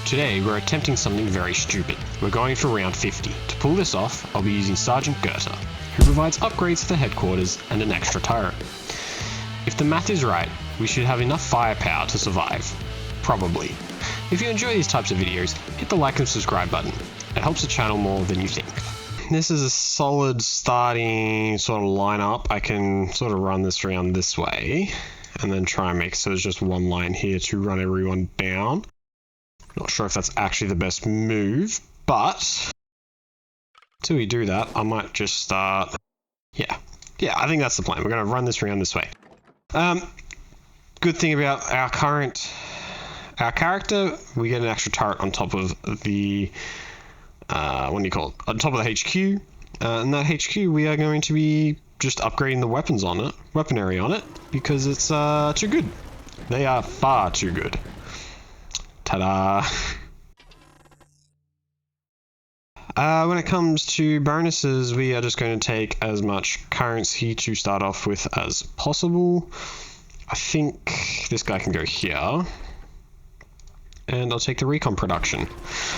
Today we're attempting something very stupid. We're going for round 50. To pull this off, I'll be using Sergeant Gurta, who provides upgrades for the headquarters and an extra turret. If the math is right, we should have enough firepower to survive. Probably. If you enjoy these types of videos, hit the like and subscribe button. It helps the channel more than you think. This is a solid starting sort of lineup. I can sort of run this around this way and then try and make so there's just one line here to run everyone down. Not sure if that's actually the best move, but until we do that, I might just start. Yeah, I think that's the plan. We're going to run this around this way. Good thing about our character, we get an extra turret on top of the what do you call it? On top of the HQ. And that HQ, we are going to be just upgrading the weaponry on it, because it's too good. They are far too good. Ta-da! When it comes to bonuses, we are just going to take as much currency to start off with as possible. I think this guy can go here. And I'll take the recon production.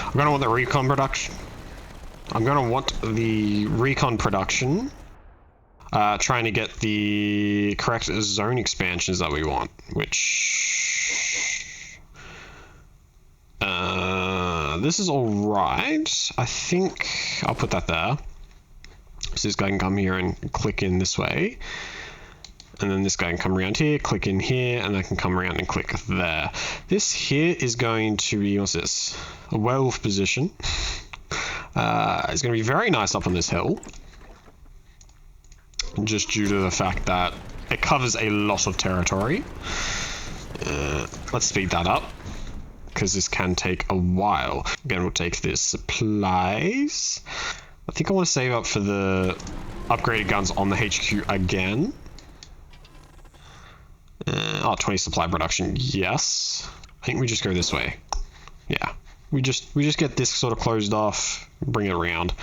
I'm going to want the recon production. Trying to get the correct zone expansions that we want, which this is all right. I think I'll put that there. So this guy can come here and click in this way. And then this guy can come around here, click in here, and I can come around and click there. This here is going to be, what's this? A werewolf position. It's going to be very nice up on this hill. Just due to the fact that it covers a lot of territory. Let's speed that up, because this can take a while. Again, we'll take this supplies. I think I want to save up for the upgraded guns on the HQ again. 20 supply production, yes. I think we just go this way. Yeah, we just get this sort of closed off, bring it around.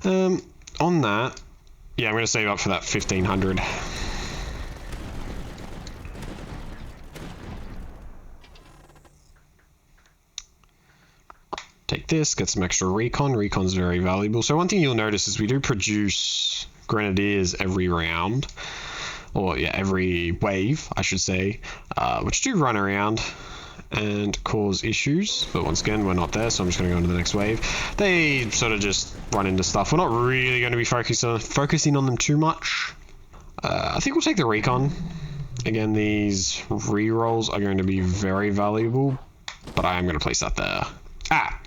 On that, yeah, I'm going to save up for that 1500. Take this, get some extra recon. Recon's very valuable. So one thing you'll notice is we do produce grenadiers every round. Or yeah, every wave, I should say, which do run around and cause issues. But once again, we're not there, so I'm just going to go into the next wave. They sort of just run into stuff. We're not really going to be focusing on them too much. I think we'll take the recon. Again, these rerolls are going to be very valuable, but I am going to place that there.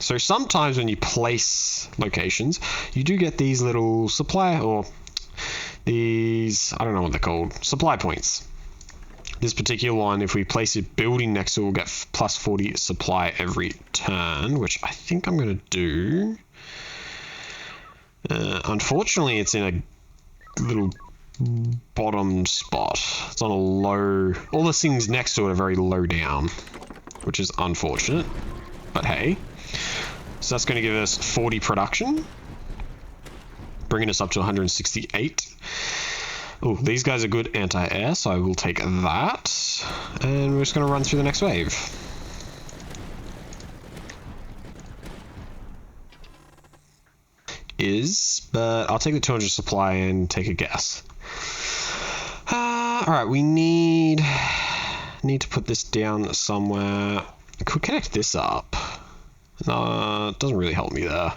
So sometimes when you place locations, you do get these little supply, or these, I don't know what they're called, supply points. This particular one, if we place a building next to it, we'll get plus 40 supply every turn, which I think I'm going to do. Unfortunately, it's in a little bottom spot. It's on a low, all the things next to it are very low down, which is unfortunate, but hey. So that's going to give us 40 production, bringing us up to 168. Oh, these guys are good anti-air, so I will take that. And we're just going to run through the next wave. But I'll take the 200 supply and take a guess. Alright, we need to put this down somewhere. I could connect this up. It doesn't really help me there. I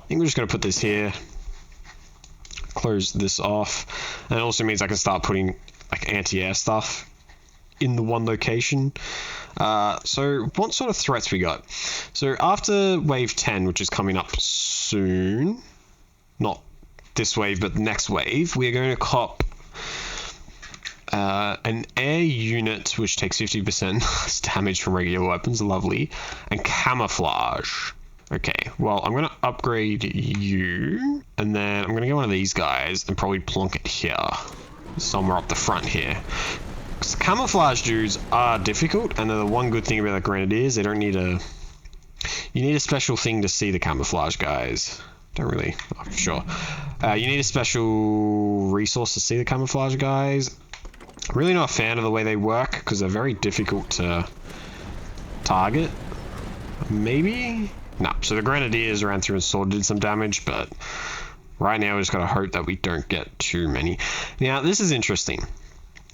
think we're just going to put this here. Close this off, and it also means I can start putting like anti-air stuff in the one location. So what sort of threats we got? So after wave 10, which is coming up soon, not this wave but the next wave, we are going to cop an air unit which takes 50% damage from regular weapons, lovely, and camouflage. Okay, well, I'm going to upgrade you, and then I'm going to get one of these guys and probably plonk it here, somewhere up the front here. Because camouflage dudes are difficult, and they're the one good thing about the grenadiers, they don't need a... You need a special thing to see the camouflage guys. Don't really... I'm sure. You need a special resource to see the camouflage guys. I'm really not a fan of the way they work, because they're very difficult to target. maybe? No, so the Grenadiers ran through and sort of did some damage, but right now we just gotta hope that we don't get too many. Now, this is interesting.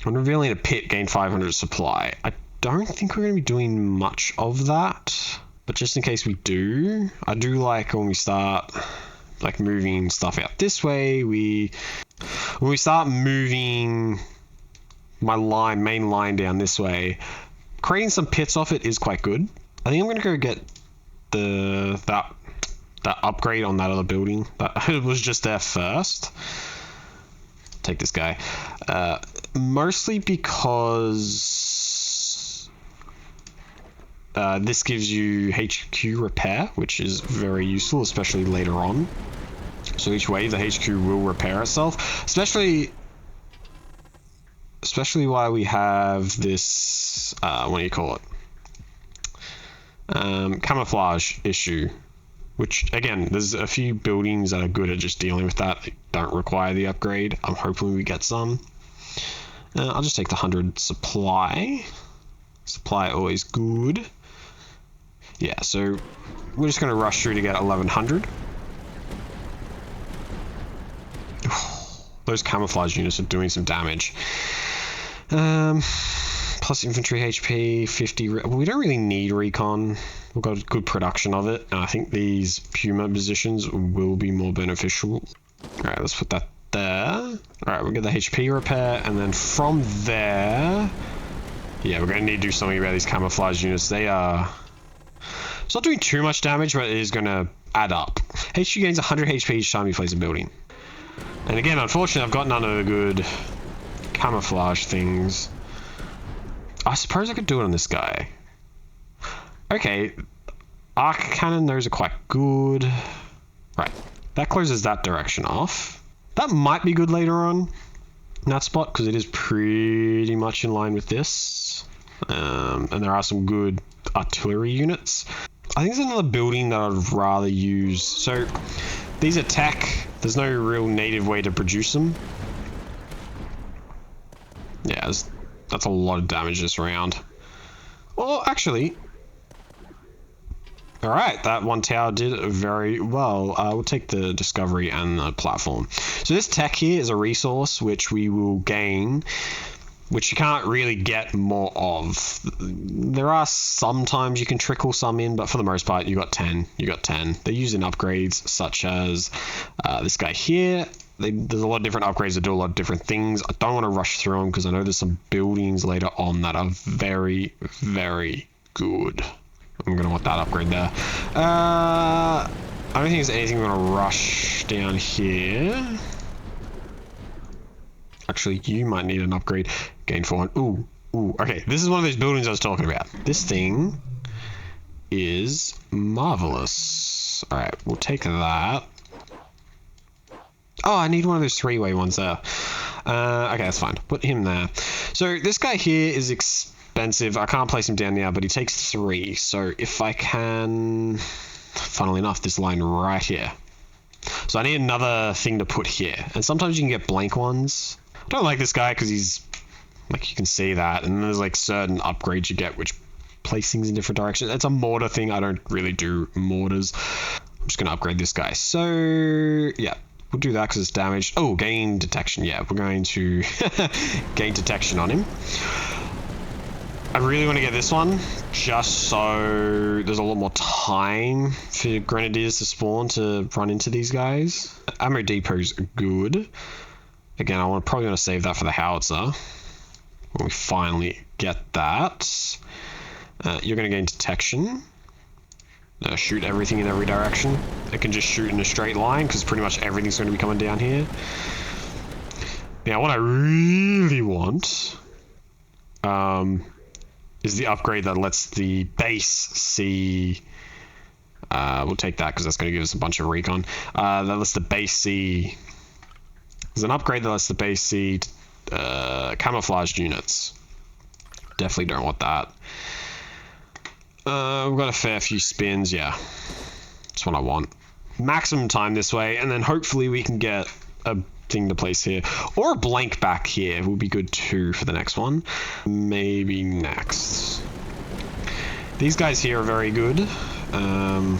When revealing a pit, gain 500 supply. I don't think we're gonna be doing much of that, but just in case we do, I do like when we start like moving stuff out this way, when we start moving my main line down this way, creating some pits off it is quite good. I think I'm gonna go get that upgrade on that other building that was just there first. Take this guy, mostly because this gives you HQ repair, which is very useful, especially later on. So each wave, the HQ will repair itself, especially while we have this, what do you call it? Camouflage issue, which again, there's a few buildings that are good at just dealing with that. They don't require the upgrade. I'm hoping we get some. I'll just take the 100 supply. Supply always good. Yeah, so we're just going to rush through to get 1100. Those camouflage units are doing some damage. Plus infantry HP, 50. We don't really need recon. We've got good production of it. And I think these Puma positions will be more beneficial. Alright, let's put that there. Alright, we'll get the HP repair. And then from there... Yeah, we're going to need to do something about these camouflage units. They are... It's not doing too much damage, but it is going to add up. HQ gains 100 HP each time you place a building. And again, unfortunately, I've got none of the good camouflage things. I suppose I could do it on this guy. Okay. Arc cannon, those are quite good. Right. That closes that direction off. That might be good later on in that spot, because it is pretty much in line with this. And there are some good artillery units. I think there's another building that I'd rather use. So, these are tech. There's no real native way to produce them. Yeah, that's a lot of damage this round. Well, actually... Alright, that one tower did very well. We'll take the discovery and the platform. So this tech here is a resource which we will gain, which you can't really get more of. There are sometimes you can trickle some in, but for the most part, you got 10. You got 10. They're using upgrades such as this guy here. There's a lot of different upgrades that do a lot of different things. I don't want to rush through them because I know there's some buildings later on that are very, very good. I'm going to want that upgrade there. I don't think there's anything we're going to rush down here. Actually, you might need an upgrade. Gain 400. Ooh, okay. This is one of those buildings I was talking about. This thing is marvelous. All right, we'll take that. Oh, I need one of those three-way ones there. Okay, that's fine. Put him there. So this guy here is expensive. I can't place him down now, but he takes 3. So if I can... Funnily enough, this line right here. So I need another thing to put here. And sometimes you can get blank ones. I don't like this guy because he's... Like, you can see that. And there's, like, certain upgrades you get which place things in different directions. It's a mortar thing. I don't really do mortars. I'm just going to upgrade this guy. So, yeah. We'll do that because it's damaged. Oh, gain detection. Yeah, we're going to gain detection on him. I really want to get this one just so there's a lot more time for grenadiers to spawn to run into these guys. Ammo depot's good. Again, probably want to save that for the howitzer when we finally get that. You're going to gain detection. Shoot everything in every direction. It can just shoot in a straight line because pretty much everything's going to be coming down here. Now, what I really want is the upgrade that lets the base see... we'll take that because that's going to give us a bunch of recon. That lets the base see... There's an upgrade that lets the base see camouflaged units. Definitely don't want that. We've got a fair few spins, yeah. That's what I want. Maximum time this way, and then hopefully we can get a thing to place here. Or a blank back here will be good too for the next one. Maybe next. These guys here are very good. Don't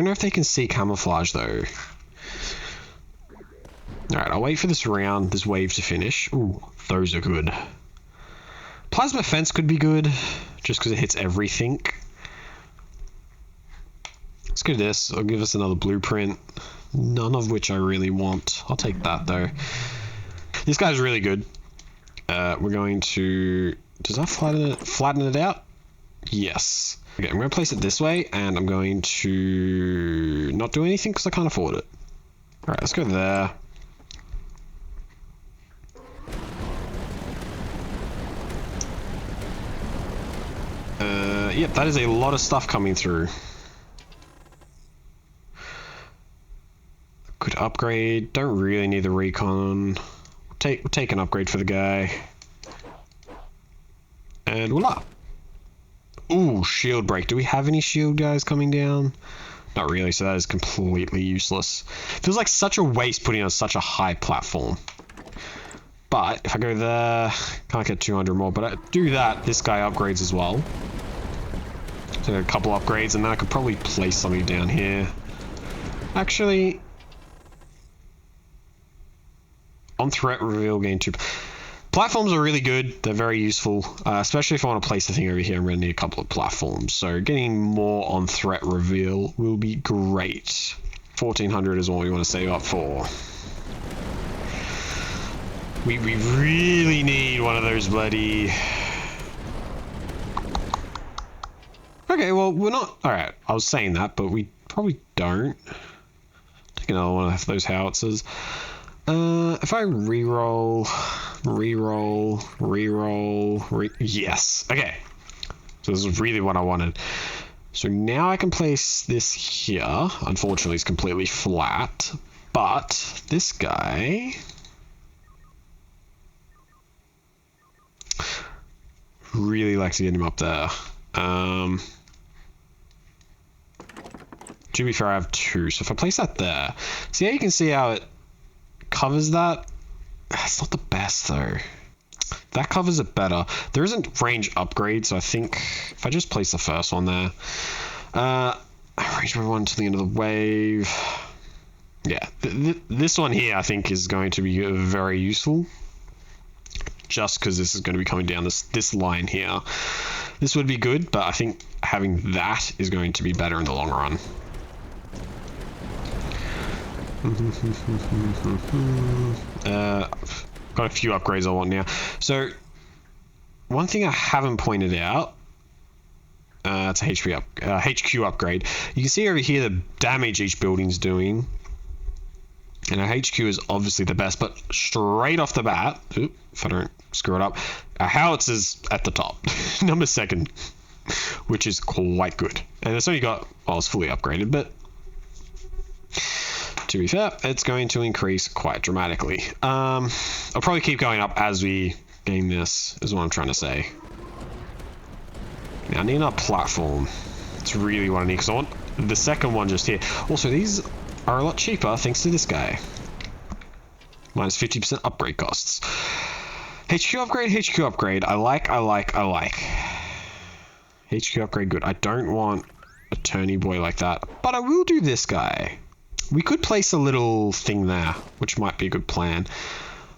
know if they can see camouflage though. Alright, I'll wait for this round, this wave to finish. Ooh, those are good. Plasma fence could be good, just because it hits everything. Let's do this. It'll give us another blueprint. None of which I really want. I'll take that though. This guy's really good. We're going to... Does that flatten it out? Yes. Okay, I'm going to place it this way, and I'm going to not do anything because I can't afford it. Alright, let's go there. Yep, that is a lot of stuff coming through. Could upgrade. Don't really need the recon. We'll take an upgrade for the guy. And voila. Ooh, shield break. Do we have any shield guys coming down? Not really, so that is completely useless. Feels like such a waste putting on such a high platform. But if I go there, can't get 200 more, but I do that, this guy upgrades as well. So a couple upgrades, and then I could probably place something down here. Actually, on threat reveal, gain 2. Platforms are really good. They're very useful, especially if I want to place the thing over here. I'm going to need a couple of platforms. So getting more on threat reveal will be great. 1400 is what we want to save up for. We really need one of those bloody... Okay, well, we're not... Alright, I was saying that, but we probably don't. Take another one of those howitzers. If I reroll... Yes! Okay. So this is really what I wanted. So now I can place this here. Unfortunately, it's completely flat. But this guy... Really like to get him up there. To be fair, I have 2. So if I place that there... See how you can see how it covers that? It's not the best though. That covers it better. There isn't range upgrade, so I think if I just place the first one there, range everyone to the end of the wave. Yeah, this one here I think is going to be very useful, just because this is going to be coming down this line here. This would be good, but I think having that is going to be better in the long run. Got a few upgrades I want now. So one thing I haven't pointed out, it's a HQ upgrade. You can see over here the damage each building's doing, and our HQ is obviously the best, but straight off the bat, if I don't screw it up, our howitzers at the top, number 2, which is quite good. And it's only got, well, it's fully upgraded, but to be fair, it's going to increase quite dramatically. I'll probably keep going up as we gain this, is what I'm trying to say. Now, I need another platform. It's really what I need, because I want the second one just here. Also, these are a lot cheaper thanks to this guy. Minus 50% upgrade costs. HQ upgrade, HQ upgrade. I like. HQ upgrade, good. I don't want a turny boy like that, but I will do this guy. We could place a little thing there, which might be a good plan.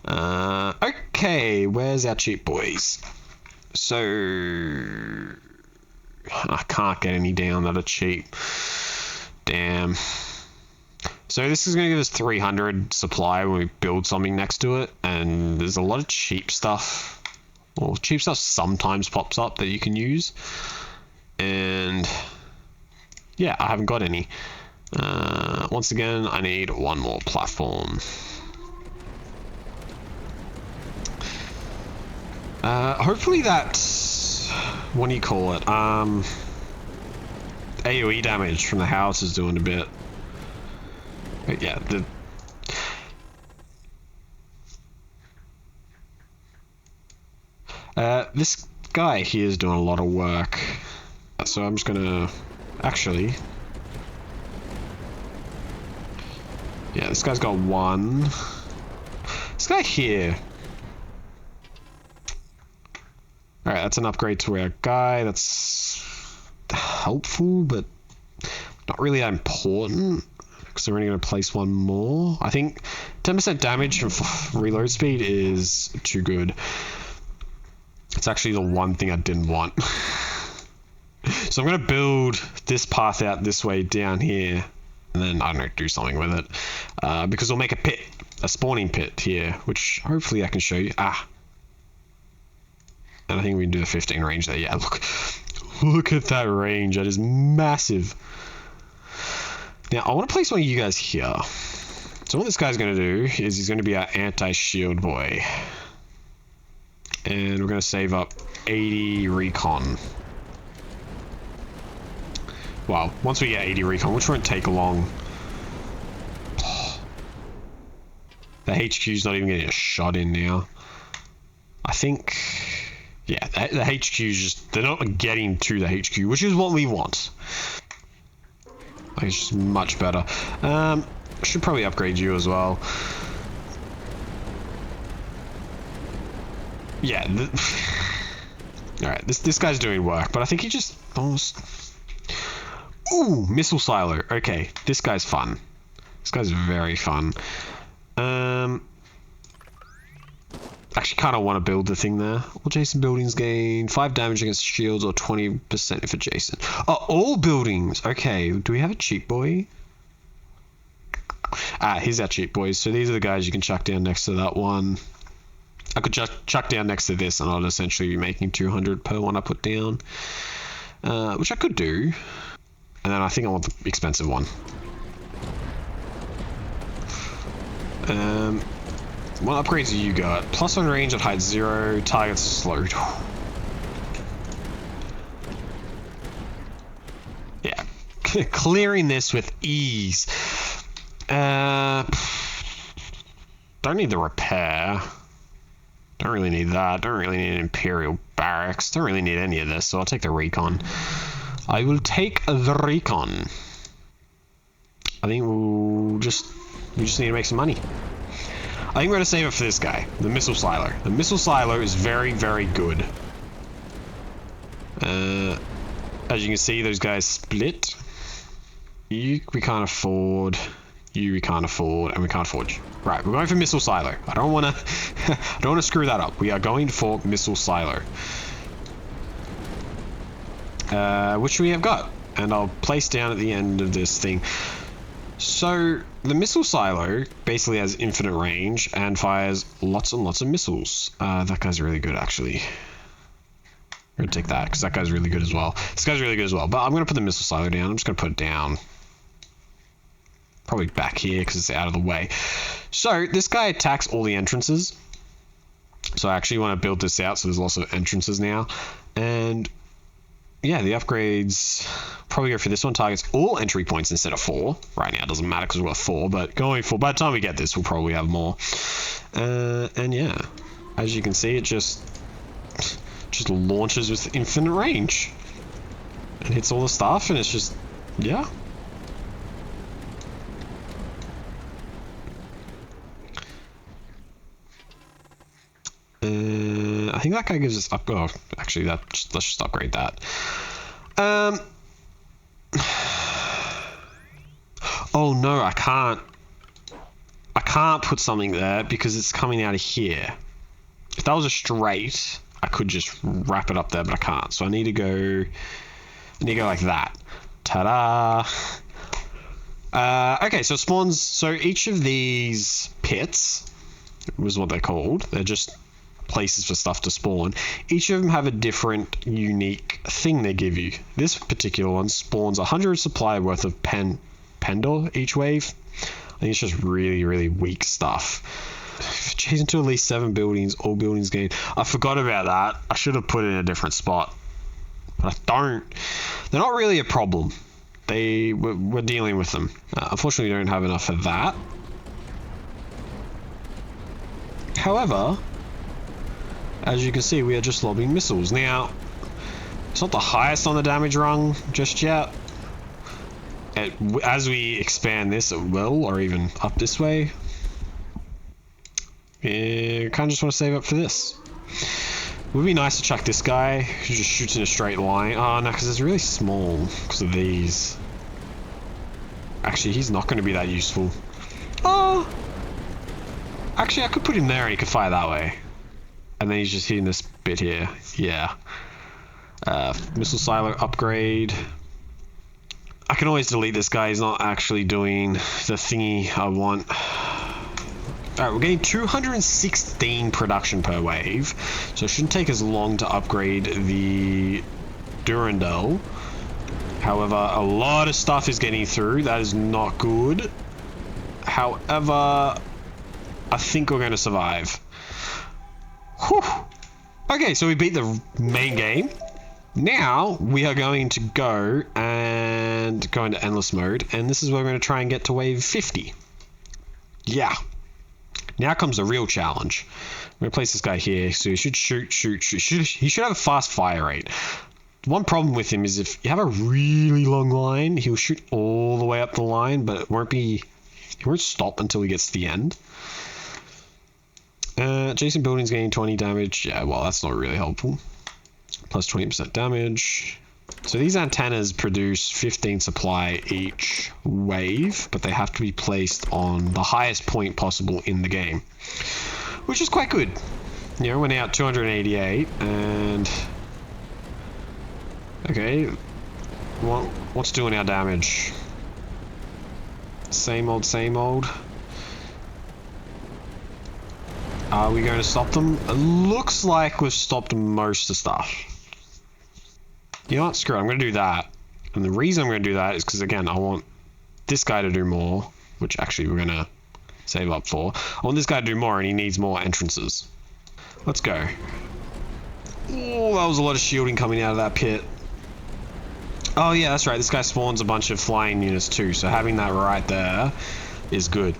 Okay, where's our cheap boys? So... I can't get any down that are cheap. Damn. So this is going to give us 300 supply when we build something next to it, and there's a lot of cheap stuff. Well, cheap stuff sometimes pops up that you can use. And... yeah, I haven't got any. Once again, I need one more platform. Hopefully that, what do you call it? AoE damage from the house is doing a bit. But yeah, this guy here is doing a lot of work. So I'm just gonna, actually... yeah, this guy's got 1. This guy here. Alright, that's an upgrade to our guy. That's helpful, but not really that important. Because we're only going to place one more. I think 10% damage from reload speed is too good. It's actually the one thing I didn't want. So I'm going to build this path out this way down here. And then, I don't know, do something with it. Because we'll make a pit. A spawning pit here. Which hopefully I can show you. And I think we can do the 15 range there. Yeah, look at that range. That is massive. Now, I want to place one of you guys here. So what this guy's going to do is he's going to be our anti-shield boy. And we're going to save up 80 recon. Well, once we get 80 recon, which won't take long. The HQ's not even getting a shot in now. I think... Yeah, the HQ's just... They're not getting to the HQ, which is what we want. Like, it's just much better. I should probably upgrade you as well. Yeah. Alright, this guy's doing work, but I think he just almost... Ooh, missile silo. Okay, this guy's fun. This guy's very fun. Actually, kind of want to build the thing there. All adjacent buildings gain 5 damage against shields or 20% if adjacent. Oh, all buildings. Okay, do we have a cheap boy? Here's our cheap boys. So these are the guys you can chuck down next to that one. I could chuck down next to this, and I'll essentially be making 200 per one I put down, which I could do. And then I think I want the expensive one. What upgrades do you got? +1 range at height 0, targets slowed. Yeah, clearing this with ease. Don't need the repair. Don't really need that. Don't really need an Imperial Barracks. Don't really need any of this, so I'll take the recon. I will take the recon. I think we just need to make some money. I think we're going to save it for this guy, the missile silo. The missile silo is very, very good. As you can see, those guys split. You we can't afford. You we can't afford, and we can't afford you. Right, we're going for missile silo. I don't want to. I don't want to screw that up. We are going for missile silo, which we have got, and I'll place down at the end of this thing. So the missile silo basically has infinite range and fires lots and lots of missiles. That guy's really good, actually. I'm gonna take that because that guy's really good as well. This guy's really good as well, but I'm gonna put the missile silo down. I'm just gonna put it down probably back here because it's out of the way. So this guy attacks all the entrances. So I actually want to build this out so there's lots of entrances now. And yeah, the upgrades probably go for this one. Targets all entry points instead of 4. Right now it doesn't matter because we've got 4, but going for, by the time we get this, we'll probably have more. And yeah, as you can see, it just launches with infinite range and hits all the stuff, and it's just, yeah. I think that guy gives us up. Oh, actually, let's just upgrade that. Oh no, I can't put something there because it's coming out of here. If that was a straight, I could just wrap it up there, but I can't. So I need to go like that. Ta-da! Okay, so it spawns. So each of these pits was what they're called. They're just places for stuff to spawn. Each of them have a different unique thing they give you. This particular one spawns 100 supply worth of pendor each wave. I think it's just really, really weak stuff. Chasing to at least 7 buildings, all buildings gain. I forgot about that. I should have put it in a different spot, but I don't. They're not really a problem. We're dealing with them. Unfortunately, we don't have enough of that. However, as you can see, we are just lobbing missiles. Now, it's not the highest on the damage rung just yet. As we expand this, it will, or even up this way. I kind of just want to save up for this. Would be nice to chuck this guy who just shoots in a straight line. Oh no, because it's really small because of these. Actually, he's not going to be that useful. Oh! Actually, I could put him there and he could fire that way. And then he's just hitting this bit here. Yeah. Missile silo upgrade. I can always delete this guy. He's not actually doing the thingy I want. Alright, we're getting 216 production per wave. So it shouldn't take as long to upgrade the Durandal. However, a lot of stuff is getting through. That is not good. However, I think we're going to survive. Whew. Okay, so we beat the main game. Now we are going to go into endless mode, and this is where we're going to try and get to wave 50. Yeah. Now comes the real challenge. I'm going to place this guy here, so he should shoot. He should have a fast fire rate. One problem with him is if you have a really long line, he'll shoot all the way up the line, but he won't stop until he gets to the end. Adjacent buildings gaining 20 damage. Yeah, well, that's not really helpful. Plus 20% damage. So these antennas produce 15 supply each wave, but they have to be placed on the highest point possible in the game, which is quite good. You know, we're now at 288, and okay, what's doing our damage? Same old, same old. Are we going to stop them? It looks like we've stopped most of the stuff. You know what? Screw it. I'm going to do that. And the reason I'm going to do that is because, again, I want this guy to do more, which actually we're going to save up for. I want this guy to do more, and he needs more entrances. Let's go. Oh, that was a lot of shielding coming out of that pit. Oh, yeah, that's right. This guy spawns a bunch of flying units, too, so having that right there is good.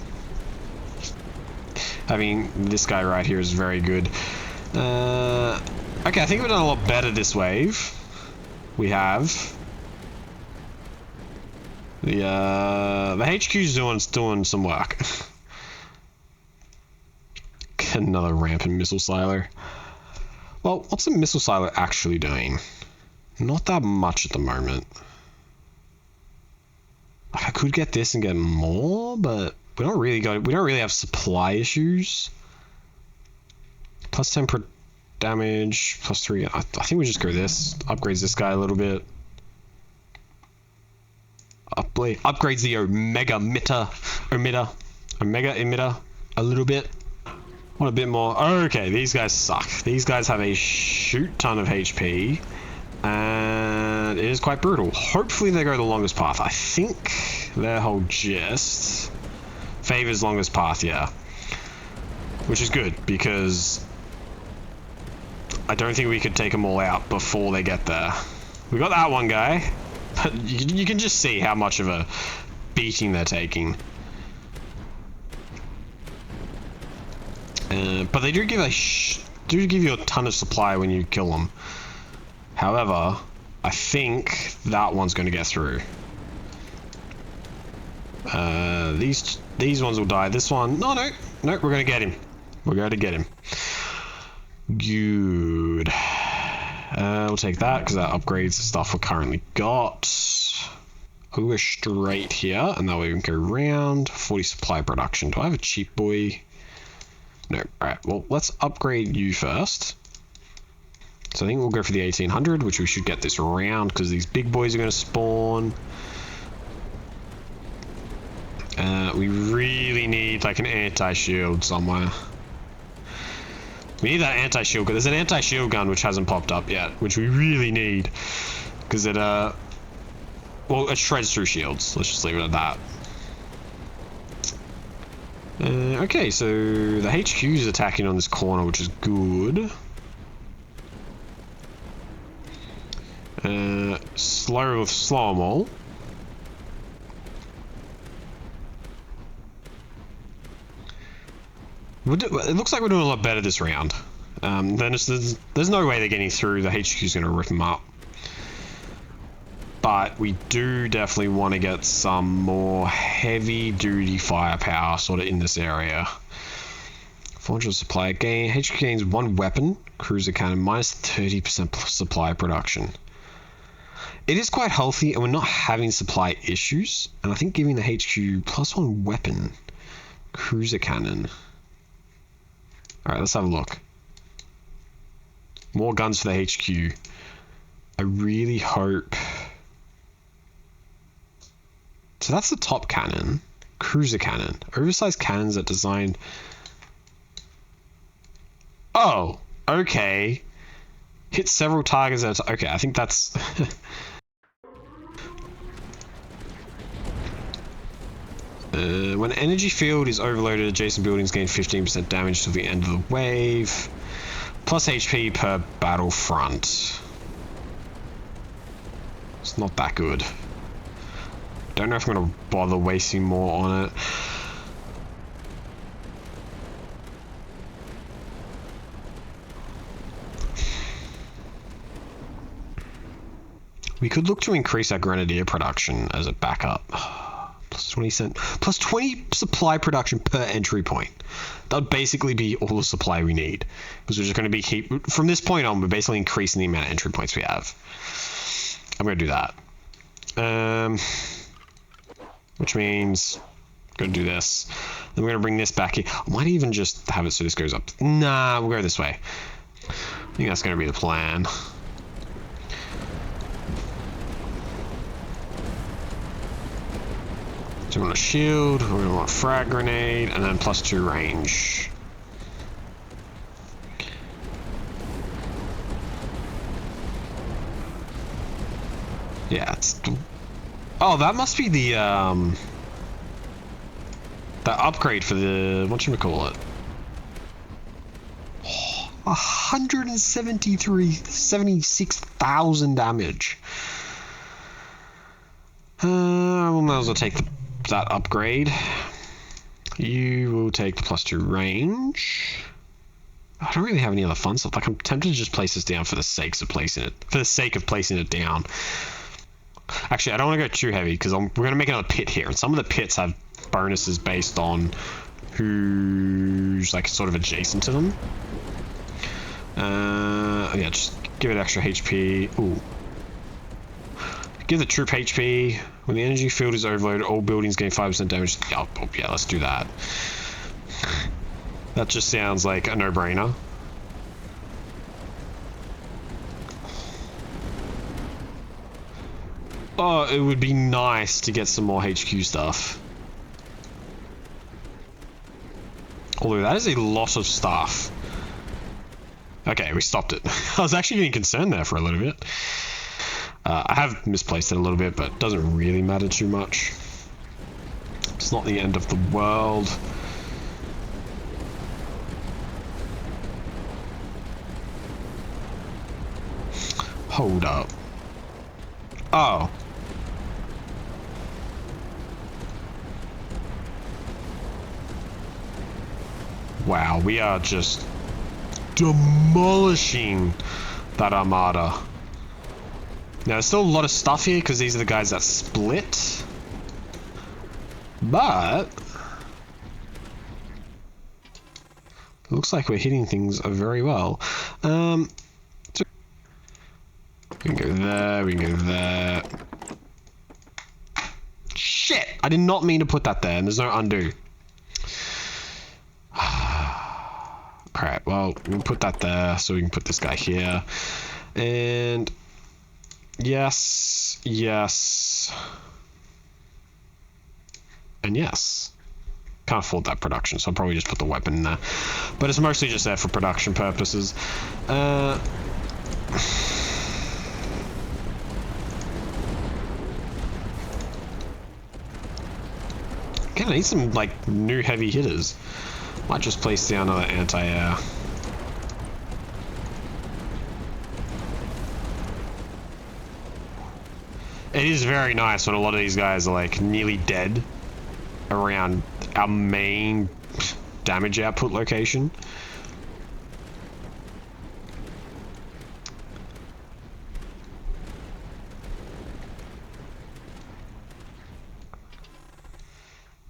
Having this guy right here is very good. Okay, I think we've done a lot better this wave. We have. The HQ's doing some work. Another rampant missile silo. Well, what's the missile silo actually doing? Not that much at the moment. I could get this and get more, but we don't really have supply issues. Plus 10 per damage, plus 3. I think we just go this. Upgrades this guy a little bit. Upgrades the Omega emitter a little bit. Want a bit more. Okay, these guys suck. These guys have a shoot ton of HP, and it is quite brutal. Hopefully they go the longest path. I think their whole gist favors longest path, yeah. Which is good, because I don't think we could take them all out before they get there. We got that one guy, but you can just see how much of a beating they're taking. But they do give you a ton of supply when you kill them. However, I think that one's going to get through. These ones will die. This one, no, we're going to get him. We're going to get him. Good. We'll take that because that upgrades the stuff we currently got. I'll go straight here, and that way we can go round. 40 supply production. Do I have a cheap boy? No. Alright, well, let's upgrade you first. So I think we'll go for the 1800, which we should get this round because these big boys are going to spawn. We really need like an anti-shield somewhere. We need that anti-shield gun. There's an anti-shield gun which hasn't popped up yet, which we really need because it well, it shreds through shields. Let's just leave it at that. Okay, so the HQ is attacking on this corner, which is good. Slow them all. It looks like we're doing a lot better this round. There's no way they're getting through. The HQ is going to rip them up. But we do definitely want to get some more heavy-duty firepower sort of in this area. 400 supply gain. HQ gains 1 weapon. Cruiser cannon minus 30% supply production. It is quite healthy, and we're not having supply issues. And I think giving the HQ plus 1 weapon. Cruiser cannon. Alright, let's have a look. More guns for the HQ. I really hope... So that's the top cannon. Cruiser cannon. Oversized cannons that designed... Oh, okay. Hit several targets at a time. Okay, I think that's... when an energy field is overloaded, adjacent buildings gain 15% damage till the end of the wave. Plus HP per battlefront. It's not that good. Don't know if I'm going to bother wasting more on it. We could look to increase our grenadier production as a backup. Plus 20 plus 20 supply production per entry point. That would basically be all the supply we need, because we're just going to be from this point on, we're basically increasing the amount of entry points we have. I'm going to do that. Which means I'm going to do this. Then we're going to bring this back here. I might even just have it so this goes up. Nah, we'll go this way. I think that's going to be the plan. So we want a shield, we're going to want a frag grenade, and then plus 2 range. Yeah, it's... Oh, that must be the upgrade for the... Whatchamacallit? 76,000 damage. We might as well take that upgrade. You will take the plus 2 range. I don't really have any other fun stuff. Like, I'm tempted to just place this down for the sake of placing it. For the sake of placing it down. Actually, I don't want to go too heavy, because we're going to make another pit here. And some of the pits have bonuses based on who's, like, sort of adjacent to them. Yeah, just give it extra HP. Ooh. Give the troop HP. When the energy field is overloaded, all buildings gain 5% damage. Oh, yeah, let's do that. That just sounds like a no-brainer. Oh, it would be nice to get some more HQ stuff. Although that is a lot of stuff. Okay, we stopped it. I was actually getting concerned there for a little bit. I have misplaced it a little bit, but it doesn't really matter too much. It's not the end of the world. Hold up. Oh. Wow, we are just demolishing that armada. Now, there's still a lot of stuff here because these are the guys that split. But it looks like we're hitting things very well. So we can go there, we can go there. Shit! I did not mean to put that there, and there's no undo. Alright, well, we can put that there, so we can put this guy here. And... yes, yes, and yes. Can't afford that production, so I'll probably just put the weapon in there. But it's mostly just there for production purposes. Again, I need some, like, new heavy hitters. Might just place down another anti-air. It is very nice when a lot of these guys are like nearly dead around our main damage output location.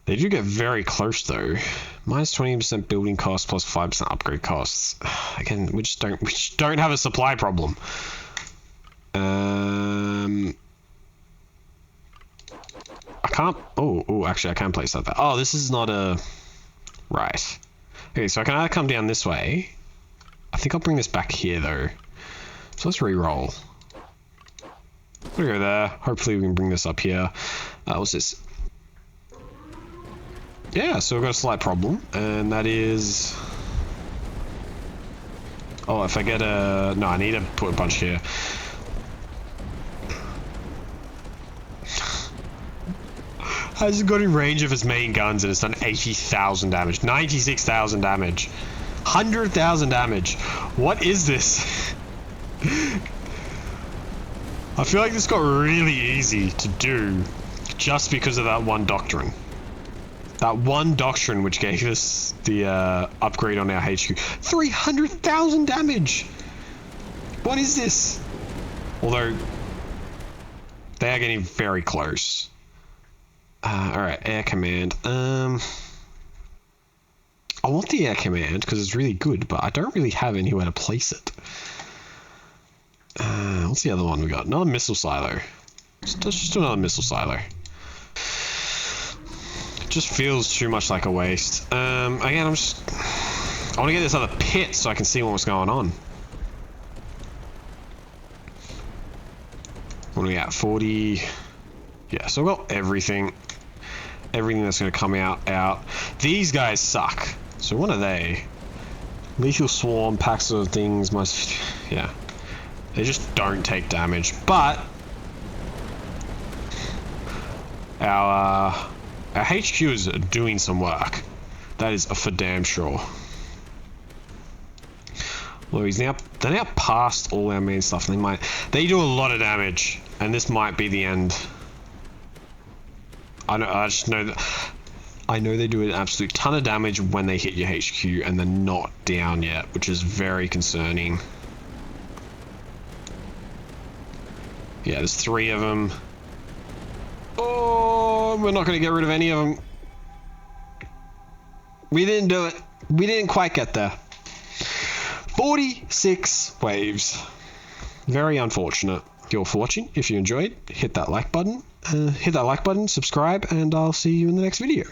They do get very close though. Minus 20% building costs plus 5% upgrade costs. Again, we just don't have a supply problem. I can't. Oh, actually, I can place that there. Oh, this is not a. Right. Okay, so I can either come down this way. I think I'll bring this back here though. So let's re-roll. We'll go there. Hopefully we can bring this up here. What's this? Yeah, so we've got a slight problem, and that is... Oh, if I get a... No, I need to put a bunch here. I just got in range of his main guns and it's done 80,000 damage, 96,000 damage, 100,000 damage. What is this? I feel like this got really easy to do just because of that one doctrine. That one doctrine which gave us the upgrade on our HQ. 300,000 damage! What is this? Although, they are getting very close. Alright, air command. I want the air command because it's really good, but I don't really have anywhere to place it. What's the other one we got? Another missile silo. Let's just do another missile silo. It just feels too much like a waste. Again, I want to get this other pit so I can see what's going on. What are we at? 40. Yeah, so I've got everything. Everything that's going to come out. These guys suck. So what are they? Lethal swarm, packs of things, yeah. They just don't take damage. But our HQ is doing some work. That is for damn sure. Well, they're now past all our main stuff. They do a lot of damage, and this might be the end. I just know that. I know they do an absolute ton of damage when they hit your HQ, and they're not down yet, which is very concerning. Yeah, there's 3 of them. Oh, we're not going to get rid of any of them. We didn't do it. We didn't quite get there. 46 waves. Very unfortunate. Thank you all for watching. If you enjoyed, hit that like button, subscribe, and I'll see you in the next video.